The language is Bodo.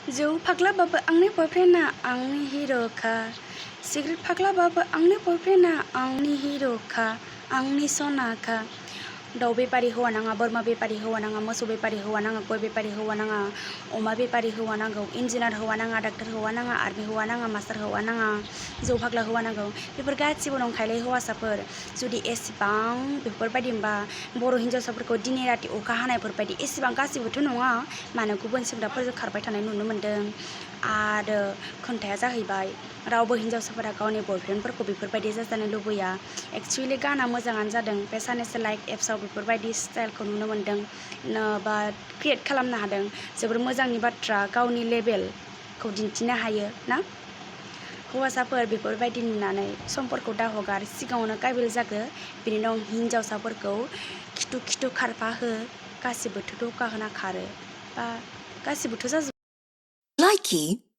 जौ फाग्लाबाबो आंनि बयफ्रेन्डआ आंनि हिर'खा सिगारेट फाग्लाबाबो आंनि बयफ्रेन्डआ आंनि हिर'खा आंनि सनाखा दाउ बेपारि हौवा नाङा बोरमा बेपारि हौवा नाङा मोसौ बेपारि हौवा नाङा गय बेपारि हौवा नाङा अमा बेपारि हौवा नांगौ इन्जिनियार हौवा नाङा डाक्टार हौवा नाङा आर्मि हौवा नाङा मास्टार हौवा नाङा जौ फाग्ला हौवा नांगौ बेफोर गासिबो नंखायलै हौवासाफोर जुदि एसेबां बेफोरबायदिबा बर' हिन्जावसाफोरखौ दिनै राति अखा हानायफोरबायदि एसेबां गासिबोथ' नङा मानो गुबुन सेंग्राफोरजों खारबाय थानाय नुनो मोन्दों आरो खोन्थाया जाहैबाय रावबो हिन्जावसाफोरा गावनि बयफ्रेन्डफोरखौ बेफोरबायदि जाजानो लुबैया एक्सुवेलि गाना मोजाङानो जादों बे सानैसो लाइक एप्सआव बेफोरबायदि स्टाइलखौ नुनो मोन्दों बा क्रिएट खालामनो हादों जोबोर मोजांनि बाथ्रा गावनि लेभेलखौ दिन्थिनो हायो ना हौवासाफोर बेफोरबायदि नुनानै समफोरखौ दाहगार सिगाङावनो काबिल जागो बिनि उनाव हिन्जावसाफोरखौ खिथु खिथु खारफाहो गासिबोथ' धोखा होना खारो बा गासिबोथ' जाजोब Likey